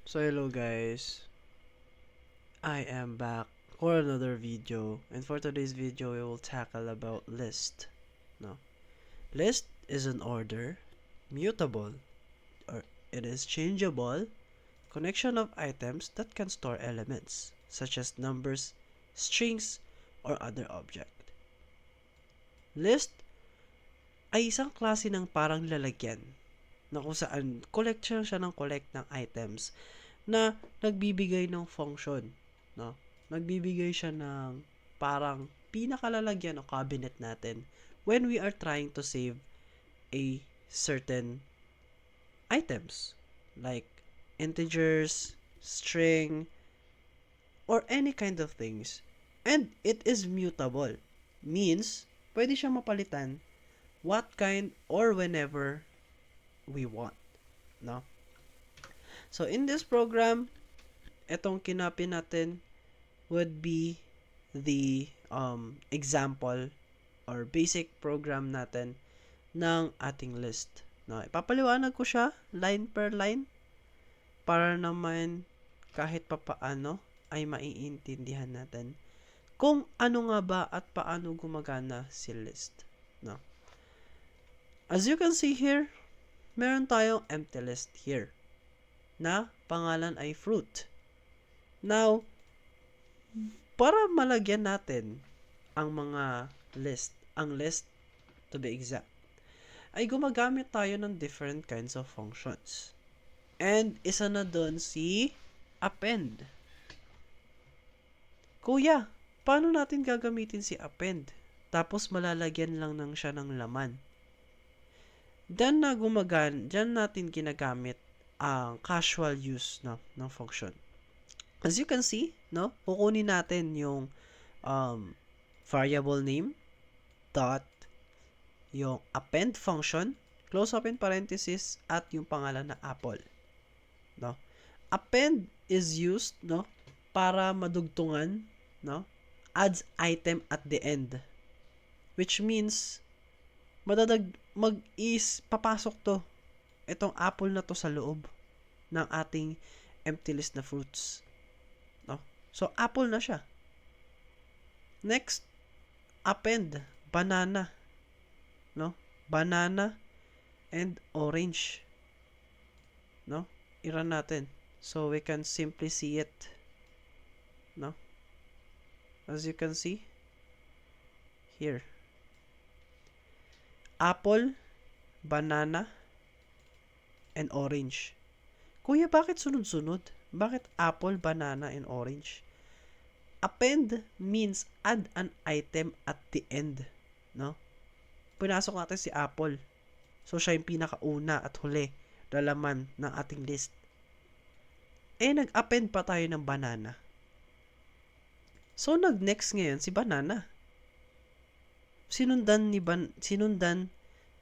So hello guys, I am back for another video, and for today's video we will tackle about list. No, list is an order, mutable, or it is changeable connection of items that can store elements such as numbers, strings, or other object. List ay isang klase ng parang lalagyan na kung saan collection siya ng collect ng items na nagbibigay ng function, no? Nagbibigay siya ng parang pinakalalagyan o cabinet natin when we are trying to save a certain items like integers, string, or any kind of things. And it is mutable. Means, pwede siya mapalitan what kind or whenever we want, no? So in this program, etong kinopy natin would be the example or basic program natin ng ating list. No, ipapaliwanag ko siya line per line para naman kahit papaano ay maiintindihan natin kung ano nga ba at paano gumagana si list. No. As you can see here, meron tayong empty list here na pangalan ay fruit. Now, para malagyan natin ang mga ang list to be exact, ay gumagamit tayo ng different kinds of functions. And isa na doon si append. Kuya, paano natin gagamitin si append? Tapos malalagyan lang ng siya ng laman. Diyan natin ginagamit ang casual use ng function. As you can see, no, kukunin natin yung variable name dot yung append function, close open parenthesis, at yung pangalan na apple. No? Append is used, no, para madugtungan, no, adds item at the end. Which means, papasok to, itong apple na to sa loob ng ating empty list na fruits. No? So, apple na siya. Next, append, banana. No? Banana and orange. No? I-run natin. So, we can simply see it. No? As you can see, here. Apple, banana, and orange. Kuya, bakit sunod-sunod? Bakit apple, banana, and orange? Append means add an item at the end. No? Pinasok natin si apple. So, siya yung pinakauna at huli na laman ng ating list. Nag-append pa tayo ng banana. So, nag-next ngayon si banana. Sinundan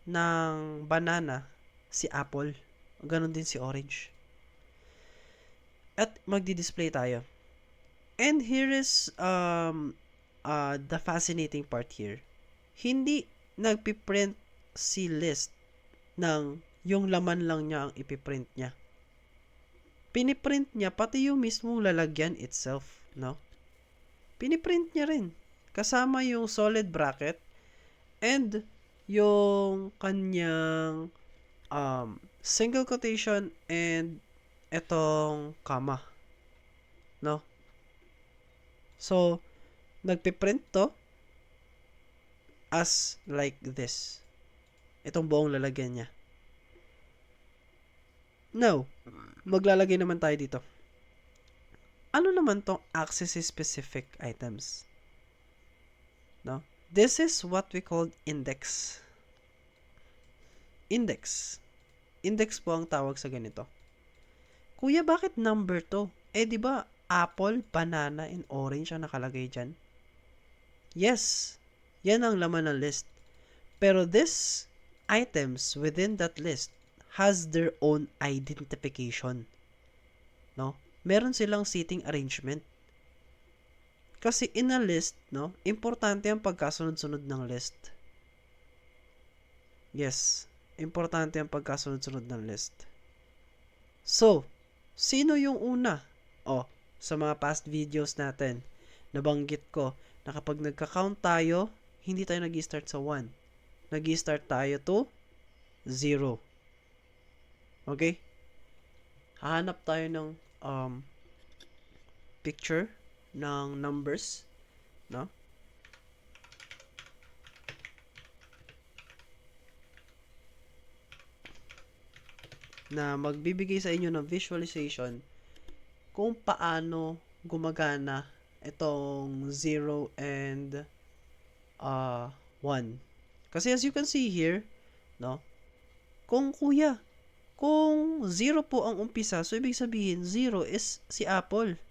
ng banana si apple. Ganon din si orange. At magdi-display tayo. And here is the fascinating part here. Hindi nagpiprint si list ng yung laman lang niya ang ipiprint niya. Piniprint niya pati yung mismong lalagyan itself, no? Piniprint niya rin. Kasama yung solid bracket and yung kanyang single quotation and etong comma, no? So, nagpiprint to as like this. Itong buong lalagyan niya. Now, maglalagay naman tayo dito. Ano naman tong access specific items? No? This is what we call index. Index. Index po ang tawag sa ganito. Kuya, bakit number to? Di ba apple, banana, and orange ang nakalagay dyan? Yes, yan ang laman ng list. Pero this items within that list has their own identification. No? Meron silang seating arrangement. Kasi in a list, no, importante ang pagkasunod-sunod ng list. Yes, importante ang pagkasunod-sunod ng list. So, Sino yung una? Oh, sa mga past videos natin, nabanggit ko na kapag nagka-count tayo, hindi tayo nag-start sa 1. Nag-start tayo to 0. Okay? Hahanap tayo ng picture ng numbers, no? Na magbibigay sa inyo ng visualization kung paano gumagana itong 0 and 1. Kasi as you can see here, no? Kung 0 po ang umpisa, so ibig sabihin 0 is si Apple.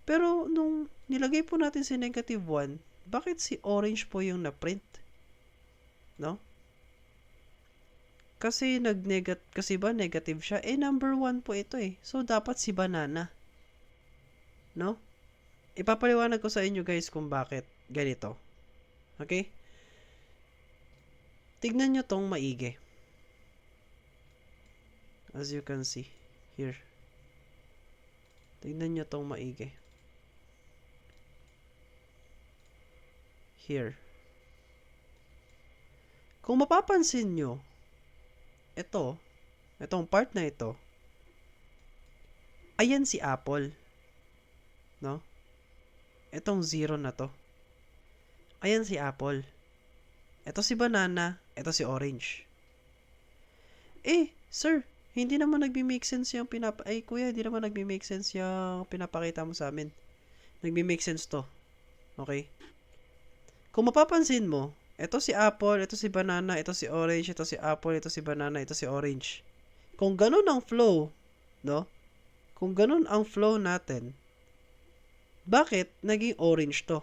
Pero nung nilagay po natin si negative 1, bakit si orange po yung na-print? No? Kasi kasi ba negative siya? Number 1 po ito eh. So dapat si banana. No? Ipapaliwanag ko sa inyo guys kung bakit ganito. Okay? Tignan nyo tong maigi. As you can see here. Tignan nyo tong maigi. Here. Kung mapapansin nyo, itong part na ito, ayan si Apple. No? Itong 0 na to. Ayan si Apple. Ito si banana, ito si orange. Sir, hindi naman nagbi-make sense yung kuya, hindi naman nagbi-make sense yung pinapakita mo sa amin. Nagbi-make sense to. Okay? Kung mapapansin mo, ito si apple, ito si banana, ito si orange, ito si apple, ito si banana, ito si orange. Kung ganun ang flow, no? Kung ganun ang flow natin, bakit naging orange to?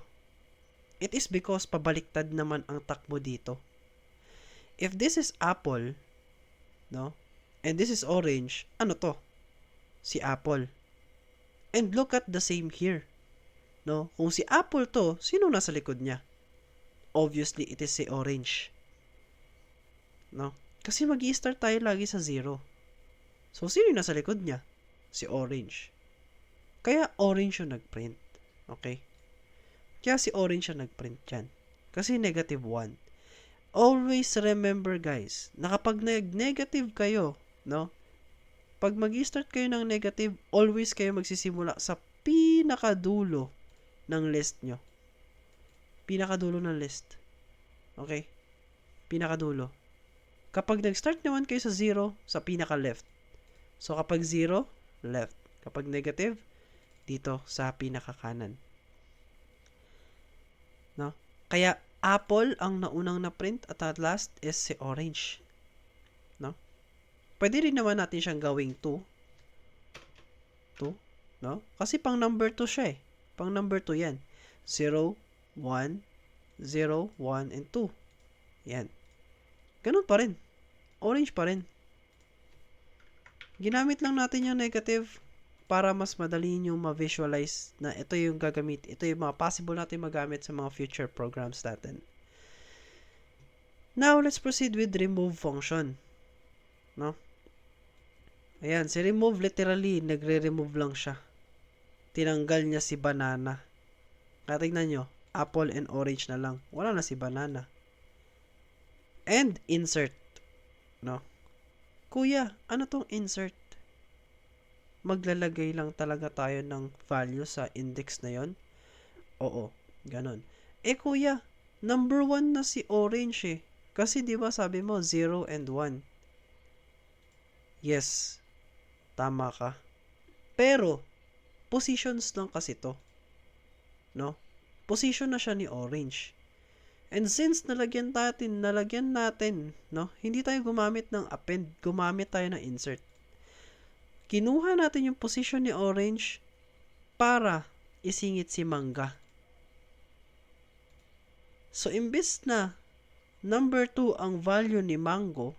It is because pabaliktad naman ang takbo dito. If this is apple, no? And this is orange, ano to? Si apple. And look at the same here. No? Kung si apple to, sino nasa likod niya? Obviously, it is si orange. No? Kasi mag-i-start tayo lagi sa 0. So, sino yung nasa likod niya? Si orange. Kaya orange yung nag-print. Okay? Kaya si orange yung nag-print dyan. Kasi negative 1. Always remember guys, na kapag nag-negative kayo, no? Pag mag-start kayo ng negative, always kayo magsisimula sa pinakadulo ng list nyo. Pinakadulo ng list. Okay? Pinakadulo. Kapag nag-start naman kayo sa 0, sa pinaka-left. So, kapag 0, left. Kapag negative, dito sa pinaka-kanan. No? Kaya, apple ang naunang na-print at last is si orange. No? Pwede rin naman natin siyang gawing 2. 2. No? Kasi pang number 2 siya eh. Pang number 2 yan. 0, 1, 0, 1, and 2. Yan. Ganun pa rin. Orange pa rin. Ginamit lang natin yung negative para mas madali nyo ma-visualize na ito yung gagamit. Ito yung mga possible natin magamit sa mga future programs natin. Now, let's proceed with remove function. No? Ayan, si remove literally, nagre-remove lang siya. Tinanggal niya si banana. Kaya tingnan nyo, apple and orange na lang. Wala na si banana. And insert. No? Kuya, ano tong insert? Maglalagay lang talaga tayo ng value sa index na yon? Oo, ganun. Kuya, number 1 na si orange eh. Kasi di ba sabi mo 0 and 1. Yes, tama ka. Pero, positions lang kasi to. No? Position na siya ni orange. And since nalagyan natin, no? Hindi tayo gumamit ng append, gumamit tayo ng insert. Kinuha natin yung position ni orange para isingit si mangga. So, imbis na number 2 ang value ni mango,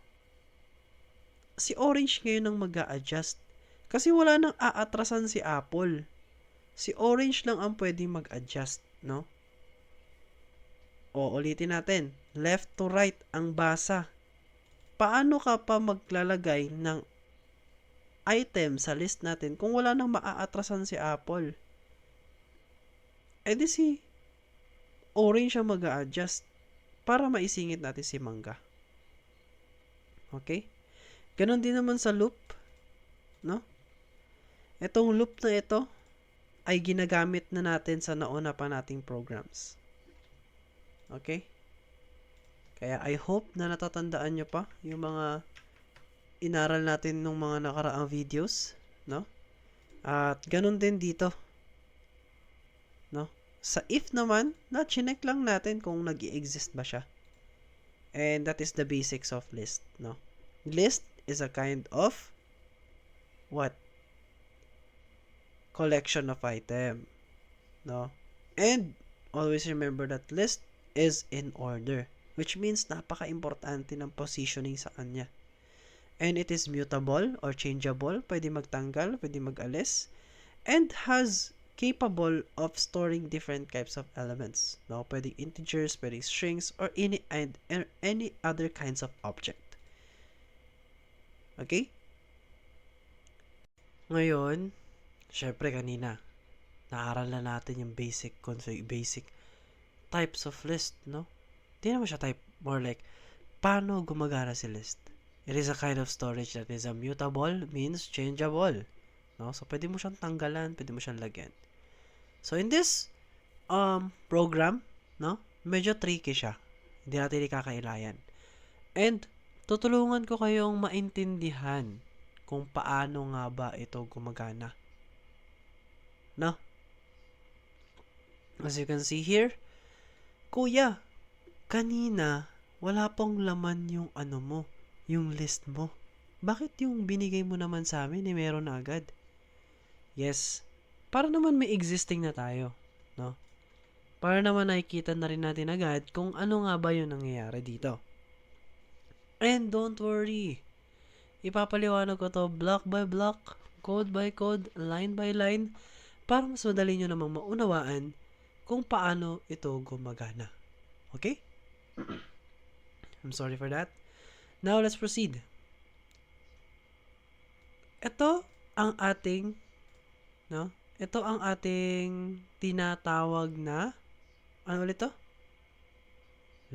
si orange ngayon ang mag-a-adjust. Kasi wala nang aatrasan si apple. Si orange lang ang pwedeng mag-adjust, no? O, ulitin natin. Left to right ang basa. Paano ka pa maglalagay ng item sa list natin kung wala nang maaatrasan si Apple? Eh di si Orange siya mag-a-adjust para maisingit natin si Mangga. Okay? Ganon din naman sa loop, no? Itong loop na ito ay ginagamit na natin sa nauna pa nating programs. Okay? Kaya I hope na natatandaan nyo pa yung mga inaral natin nung mga nakaraang videos, no? At ganun din dito, no? Sa if naman, na-check lang natin kung nag-i-exist ba siya. And that is the basics of list, no? List is a kind of what? Collection of item, no? And always remember that list is in order, which means napaka-importante ng positioning sa kanya. And it is mutable or changeable, pwede magtanggal, pwede mag-alis, and has capable of storing different types of elements. No, pwedeng integers, pwedeng strings, or any other kinds of object. Okay? Ngayon, syempre kanina, naaral na natin yung basic types of list, no? Di naman siya type, more like, paano gumagana si list? It is a kind of storage that is mutable, means changeable. No? So, pwede mo siyang tanggalan, pwede mo siyang lagyan. So, in this program, no? Medyo tricky siya. Hindi natin ikakailayan. And, tutulungan ko kayong maintindihan kung paano nga ba ito gumagana. No? As you can see here, kuya, kanina, wala pong laman yung yung list mo. Bakit yung binigay mo naman sa amin meron na agad? Yes, para naman may existing na tayo, no? Para naman nakikita na rin natin agad kung ano nga ba yung nangyayari dito. And don't worry, ipapaliwanag ko to block by block, code by code, line by line, para mas madali nyo namang maunawaan kung paano ito gumagana. Okay? I'm sorry for that. Now, let's proceed. Ito ang ating, no? Ito ang ating tinatawag na, ano ulit to?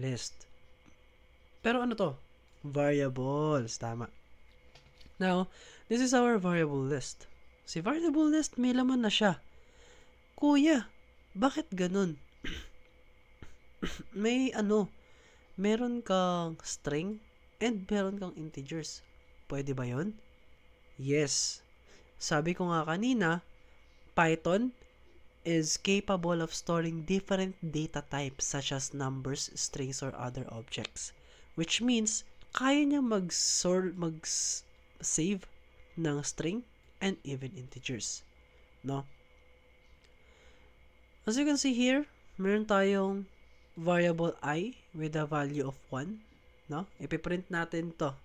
List. Pero ano to? Variables. Tama. Now, this is our variable list. Si variable list, may laman na siya. Kuya, bakit ganun? Meron kang string and meron kang integers. Pwede ba yon? Yes. Sabi ko nga kanina, Python is capable of storing different data types such as numbers, strings, or other objects. Which means, kaya niya mag-save ng string and even integers. No? As you can see here, meron tayong variable I with a value of 1. No? Ipiprint natin to.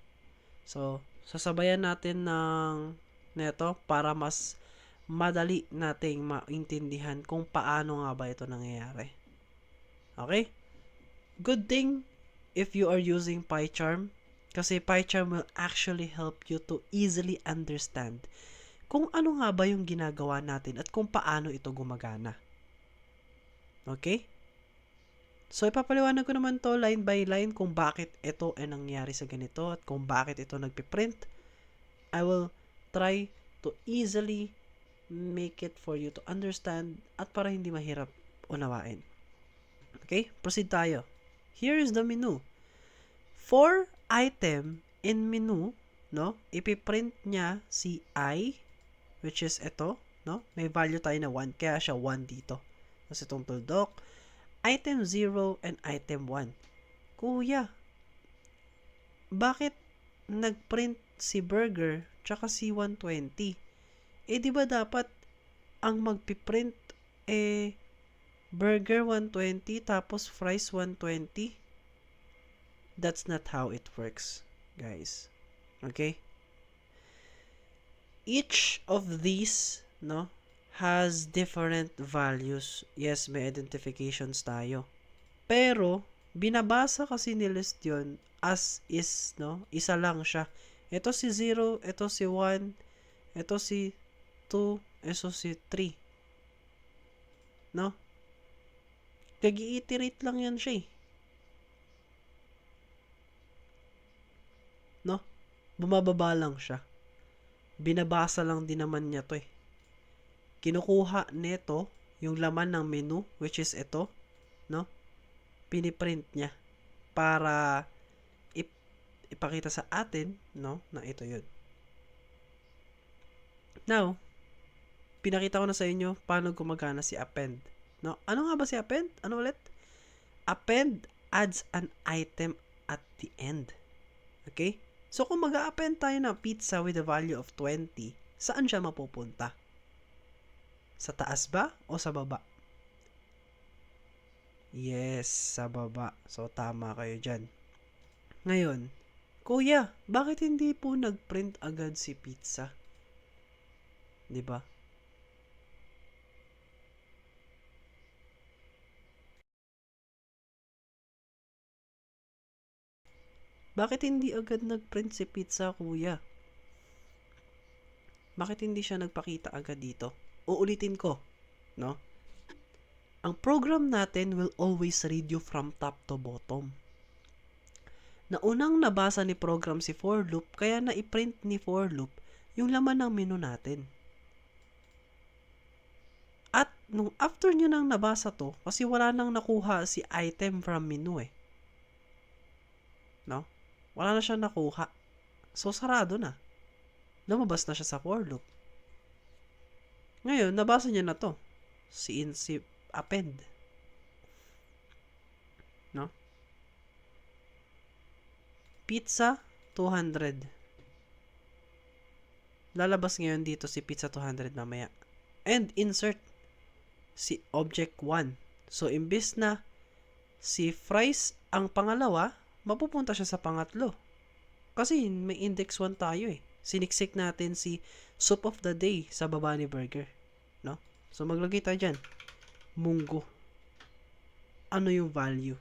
So, sasabayan natin ng neto para mas madali nating maintindihan kung paano nga ba ito nangyayari. Okay? Good thing if you are using PyCharm kasi PyCharm will actually help you to easily understand kung ano nga ba yung ginagawa natin at kung paano ito gumagana. Okay? So, ipapaliwanag ko naman to line by line kung bakit ito ay nangyari sa ganito at kung bakit ito nagpiprint. I will try to easily make it for you to understand at para hindi mahirap unawain. Okay? Proceed tayo. Here is the menu. For item in menu, no? Ipiprint niya si I, which is ito, no? May value tayo na 1, kaya siya 1 dito. Kasi itong tuldok, item 0 and item 1. Kuya, bakit nagprint si burger tsaka si 120? Eh, di ba dapat ang magpiprint burger 120 tapos fries 120? That's not how it works, guys. Okay? Each of these, no, has different values. Yes, may identifications tayo. Pero, binabasa kasi ni list yun as is, no? Isa lang siya. Ito si 0, ito si 1, Ito si 2, ito si 3. No? Nag-i-iterate lang yan siya eh. No? Bumababa lang siya. Binabasa lang din naman niya to eh. Kinukuha neto yung laman ng menu, which is ito, no? Piniprint niya para ipakita sa atin, no, na ito yun. Now, pinakita ko na sa inyo paano gumagana si append. No? Ano nga ba si append? Ano ulit? Append adds an item at the end. Okay? So, kung mag-a-append tayo ng pizza with a value of 20, saan siya mapupunta? Sa taas ba o sa baba? Yes, sa baba. So, tama kayo dyan. Ngayon, Kuya, bakit hindi po nag-print agad si pizza? 'Di ba? Bakit hindi agad nag-print si pizza, Kuya? Bakit hindi siya nagpakita agad dito? Uulitin ko, no? Ang program natin will always read you from top to bottom. Naunang nabasa ni program si for loop, kaya na-print ni for loop yung laman ng menu natin. At nung after nyo nang nabasa to, kasi wala nang nakuha si item from menu eh. No? Wala na siya nakuha. So, sarado na. Lumabas na siya sa for loop. Ngayon, nabasa niya na to. Si append. No? Pizza 200. Lalabas ngayon dito si pizza 200 mamaya. And insert si object 1. So, imbis na si fries ang pangalawa, mapupunta siya sa pangatlo. Kasi may index 1 tayo eh. Siniksik natin si soup of the day sa baba ni burger. No? So, maglagay tayo dyan. Munggo. Ano yung value?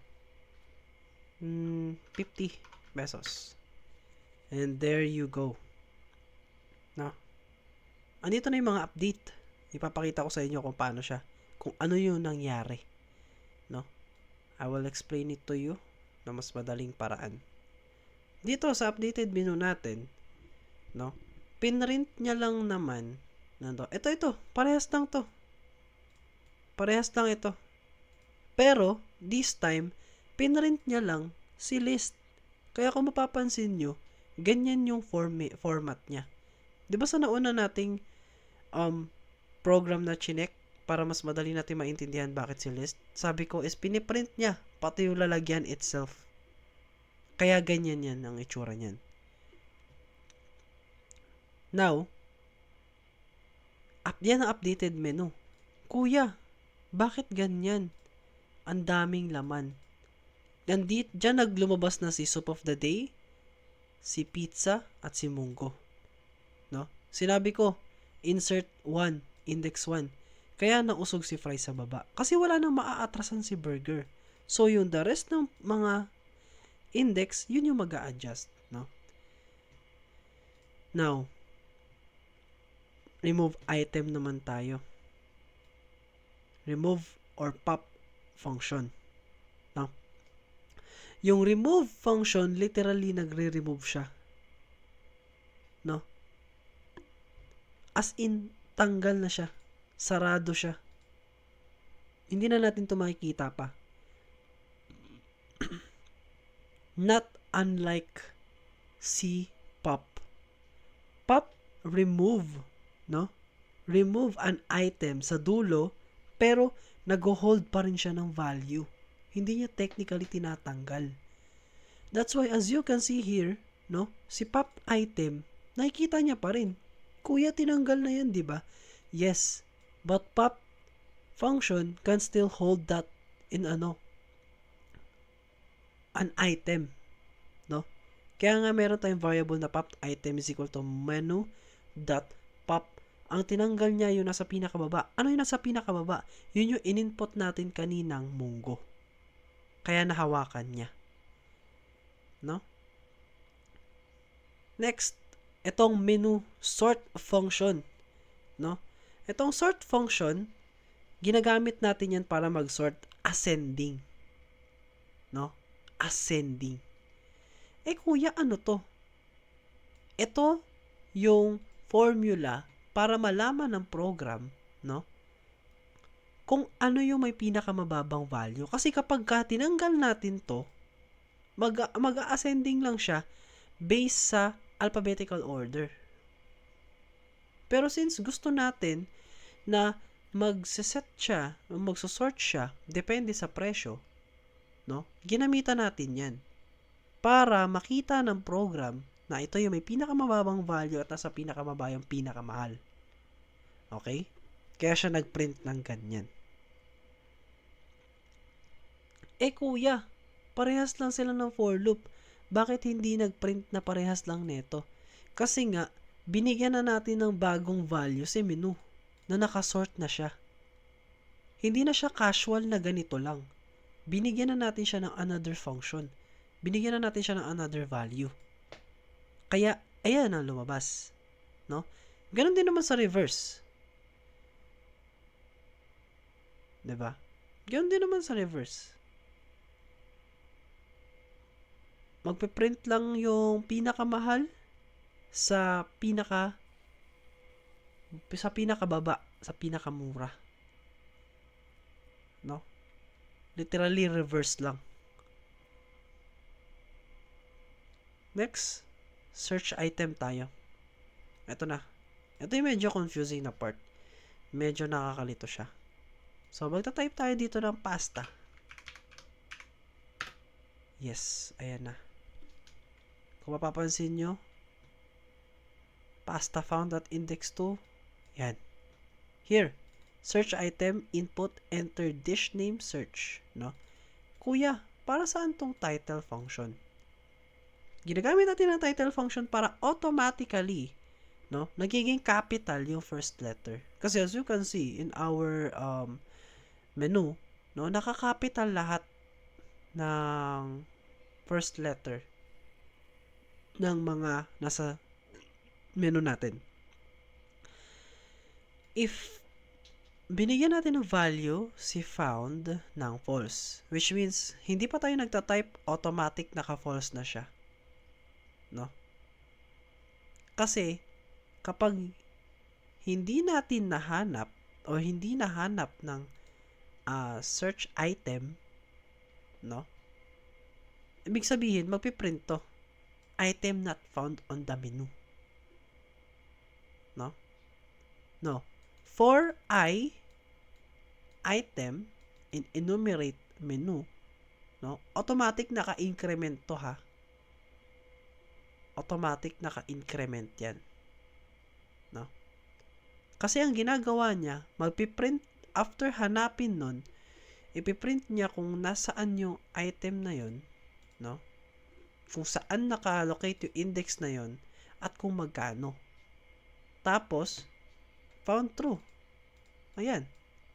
50 pesos. And there you go. No? Andito na yung mga update. Ipapakita ko sa inyo kung paano siya. Kung ano yung nangyari. No? I will explain it to you na mas madaling paraan. Dito sa updated menu natin, no? Pinrint niya lang naman nando. Ito, parehas lang to. Parehas lang ito. Pero, this time, pinrint niya lang si list. Kaya kung mapapansin nyo, ganyan yung format niya. Di ba sa nauna nating program na chinek para mas madali natin maintindihan bakit si list? Sabi ko is piniprint niya, pati yung lalagyan itself. Kaya ganyan yan ang itsura niyan. Now, yan ang updated menu. Kuya, bakit ganyan? Ang daming laman. Diyan naglumabas na si soup of the day, si pizza, at si munggo. No? Sinabi ko, insert 1, index 1. Kaya nausog si fries sa baba. Kasi wala nang maaatrasan si burger. So, yung the rest ng mga index, yun yung mag-a-adjust. No? Now, remove item naman tayo. Remove or pop function. No? Yung remove function, literally nagre-remove siya. No? As in, tanggal na siya. Sarado siya. Hindi na natin ito makikita pa. Not unlike si pop. Pop, remove. No? Remove an item sa dulo, pero nag-hold pa rin siya ng value. Hindi niya technically tinatanggal. That's why as you can see here, no, si pop item, nakikita niya pa rin. Kuya, tinanggal na yan, di ba? Yes, but pop function can still hold that in an item, no? Kaya nga meron tayong variable na pop item is equal to menu dot pop. Ang tinanggal niya yung nasa pinakababa. Ano yung nasa pinakababa? Yun yung in-input natin kaninang munggo. Kaya nahawakan niya. No? Next, Itong menu sort function, no? Itong sort function, ginagamit natin yan para mag-sort ascending, no? Ascending. Kuya, ano to? Ito yung formula para malaman ng program, no? Kung ano yung may pinakamababang value. Kasi kapag tinanggal natin to, mag-ascending lang siya based sa alphabetical order. Pero since gusto natin na magse-set siya, magsusort siya, depende sa presyo, no? Ginamitan natin yan para makita ng program na ito yung may pinakamababang value at nasa pinakamababa yung pinakamahal. Okay? Kaya siya nag-print ng ganyan. Kuya, parehas lang sila ng for loop. Bakit hindi nag-print na parehas lang neto? Kasi nga, binigyan na natin ng bagong value si menu na nakasort na siya. Hindi na siya casual na ganito lang. Binigyan na natin siya ng another function. Binigyan na natin siya ng another value. Kaya, ayan ang lumabas. No? Ganon din naman sa reverse. Diba? Ganon din naman sa reverse. Magpe-print lang yung pinakamahal sa pinakababa, sa pinakamura. No? Literally reverse lang. Next, search item tayo. Ito na. Ito yung medyo confusing na part. Medyo nakakalito siya. So, magta-type tayo dito ng pasta. Yes, ayan na. Kung mapapansin nyo, pasta found at index 2. Yan. Here, search item, input, enter dish name, search. No? Kuya, para saan tong title function? Ginagamit natin ang title function para automatically, no, nagiging capital yung first letter. Kasi as you can see in our menu, no, naka-capital lahat ng first letter ng mga nasa menu natin. If binigyan natin ng value si found ng false, which means hindi pa tayo nagta-type, automatic naka-false na siya. No? Kasi kapag hindi natin nahanap o hindi nahanap ng search item, no? Ibig sabihin, magpiprint to. Item not found on the menu. No? No. For item in enumerate menu, no? Automatic naka-increment to ha. Automatic naka-increment yan. No? Kasi ang ginagawa niya, magpiprint after hanapin nun, ipiprint niya kung nasaan yung item na yon, no? Kung saan naka-allocate yung index na yon at kung magkano. Tapos, found true. Ayan.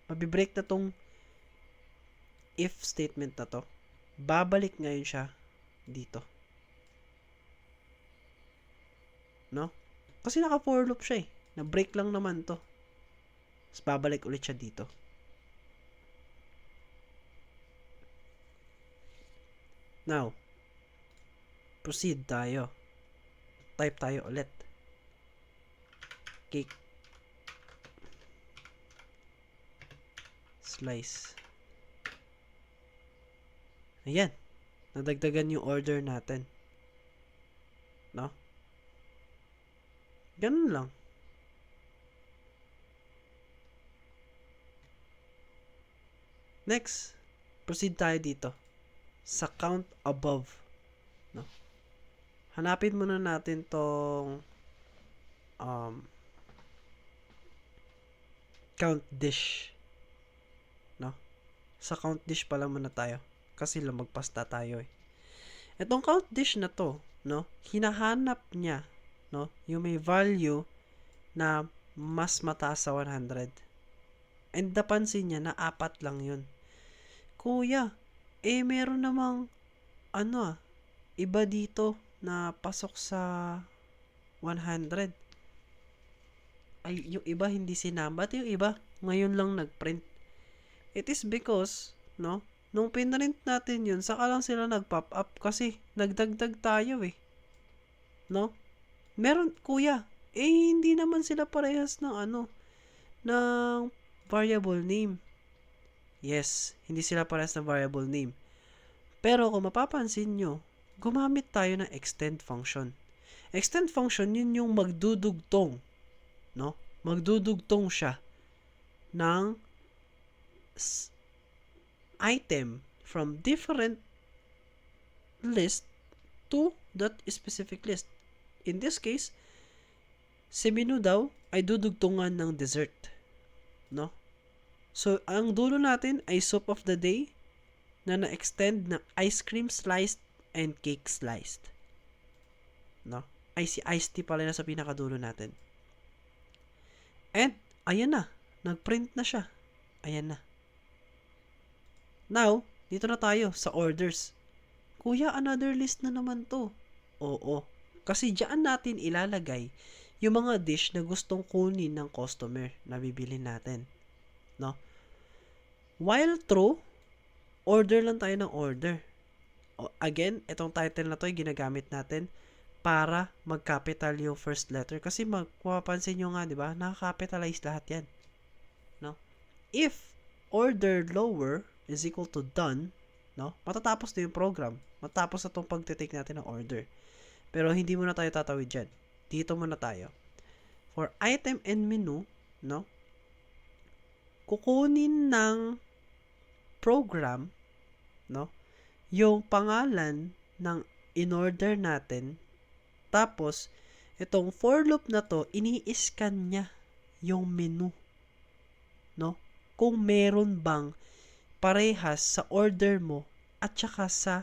Mabibreak na tong if statement na to. Babalik ngayon siya dito. No? Kasi naka-for loop siya eh. Na-break lang naman to. Tapos babalik ulit siya dito. Now, proceed tayo. Type tayo ulit. Cake. Slice. Ayan. Nadagdagan yung order natin. No? Ganun lang. Next, proceed tayo dito sa count above. No? Hanapin muna natin tong count dish. No? Sa count dish pa lang muna tayo kasi lumagpas na tayo eh. Itong count dish na to, no? Hinahanap niya, no? Yung may value na mas mataas sa 100. And napansin niya na 4 lang yun. Kuya, meron namang iba dito na pasok sa 100. Ay, yung iba hindi sinama. Yung iba, ngayon lang nag-print. It is because, no, nung pinrint natin yun, saka lang sila nag-pop up kasi nagdagdag tayo eh. No? Meron, kuya, hindi naman sila parehas ng ng variable name. Yes, hindi sila parehas ng variable name. Pero kung mapapansin nyo, gumamit tayo ng extend function. Extend function, yun yung magdudugtong, no? Magdudugtong siya ng item from different list to that specific list. In this case, si menu daw ay dudugtungan ng dessert, no? So, ang dulo natin ay soup of the day na na-extend ng ice cream sliced and cake sliced. No? Ay, si iced tea pala na sa pinakadulo natin. And, ayan na. Nag-print na siya. Ayan na. Now, dito na tayo sa orders. Kuya, another list na naman to. Oo. Kasi diyan natin ilalagay yung mga dish na gustong kunin ng customer na bibili natin. No? While true, order lang tayo ng order. Again, itong title na to ay ginagamit natin para mag-capital yung first letter. Kasi mapapansin nyo nga, di ba? Nakaka-capitalize lahat yan. No? If order lower is equal to done, no? Matatapos na yung program. Matatapos na itong pagtitake natin ng order. Pero hindi muna tayo tatawid dyan. Dito muna tayo. For item and menu, no? Kukunin ng program, no? Yung pangalan ng in-order natin, tapos itong for loop na to, ini-scan niya yung menu, no? Kung meron bang parehas sa order mo at saka sa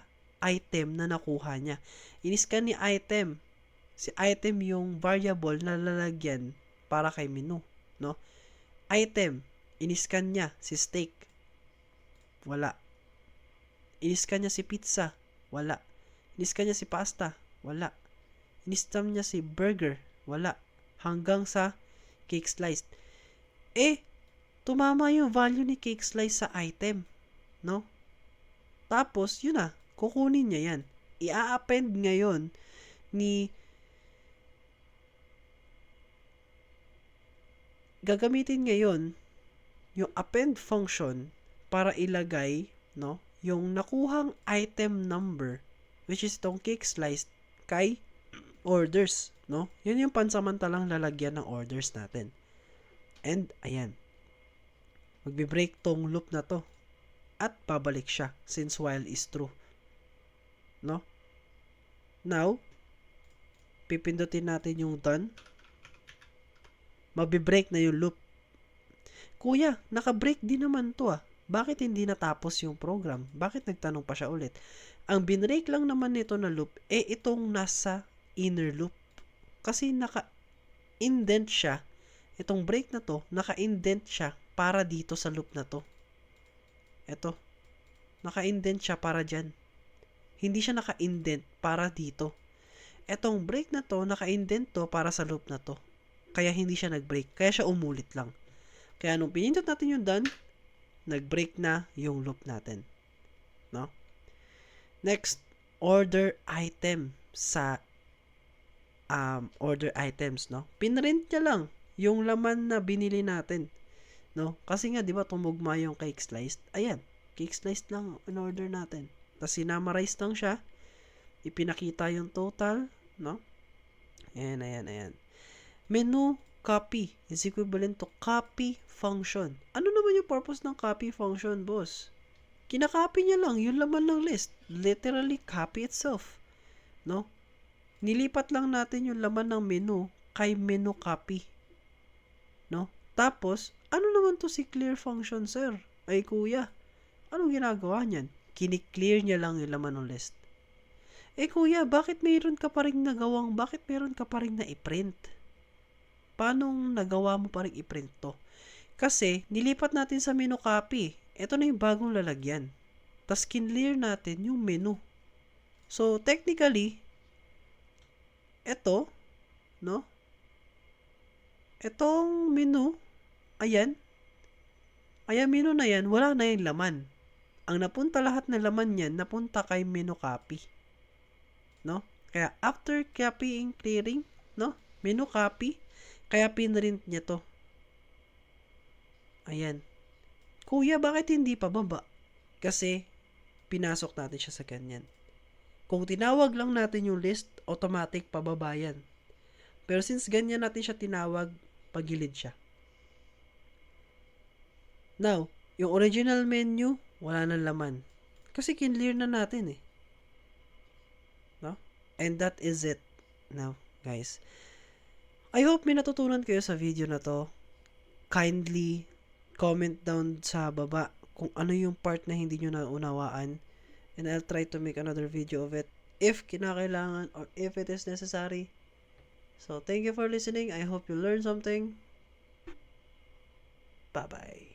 item na nakuha niya. In-scan ni item. Si item yung variable na lalagyan para kay menu, no? Item, in-scan niya si steak. Wala. In-scan niya si pizza. Wala. In-scan niya si pasta. Wala. In-scan niya si burger. Wala. Hanggang sa cake slice. Tumama yung value ni cake slice sa item. No? Tapos, yun na. Kukunin niya yan. I-append ngayon ni gagamitin ngayon yung append function para ilagay, no, yung nakuhang item number, which is itong cake slice, kay orders, no? Yun yung pansamantalang lalagyan ng orders natin. And, ayan. Magbe-break tong loop na to. At babalik siya, since while is true. No? Now, pipindutin natin yung done. Mabe-break na yung loop. Kuya, naka-break din naman to ah. Bakit hindi natapos yung program? Bakit nagtanong pa siya ulit? Ang binrake lang naman nito na loop, itong nasa inner loop. Kasi naka-indent siya. Itong break na to, naka-indent siya para dito sa loop na to. Ito. Naka-indent siya para dyan. Hindi siya naka-indent para dito. Etong break na to, naka-indent to para sa loop na to. Kaya hindi siya nag-break. Kaya siya umulit lang. Kaya nung pinindot natin yung done, nag-break na yung loop natin. No? Next, order item sa order items, no? Pinrint niya lang yung laman na binili natin. No? Kasi nga, di ba, tumugma yung cake sliced. Ayan, cake sliced lang in order natin. Tapos sinamarize lang siya. Ipinakita yung total, no? Ayan. Menu copy is equivalent to copy function. Ano naman yung purpose ng copy function, boss? Kinakopy niya lang yung laman ng list. Literally copy itself. No? Nilipat lang natin yung laman ng menu kay menu copy. No? Tapos, ano naman to si clear function, sir? Ay, kuya, anong ginagawa niyan? Kini-clear niya lang yung laman ng list. Kuya, bakit meron ka pa rin na i-print? Paano nagawa mo pa rin i-print to? Kasi, nilipat natin sa menu copy. Ito na yung bagong lalagyan. Tapos, kinlear natin yung menu. So, technically, ito, no? Itong menu, ayan, menu na yan, wala na yung laman. Ang napunta lahat ng laman yan, napunta kay menu copy. No? Kaya after copying, clearing, no? Menu copy, kaya pinrint niya to. Ayan. Kuya, bakit hindi pa baba? Kasi, pinasok natin siya sa ganyan. Kung tinawag lang natin yung list, automatic pababa yan. Pero since ganyan natin siya tinawag, pagilid siya. Now, yung original menu, wala nang laman. Kasi kinlear na natin eh. No? And that is it. Now, guys. I hope may natutunan kayo sa video na to. Kindly comment down sa baba kung ano yung part na hindi nyo naunawaan. And I'll try to make another video of it if kinakailangan or if it is necessary. So, thank you for listening. I hope you learned something. Bye-bye.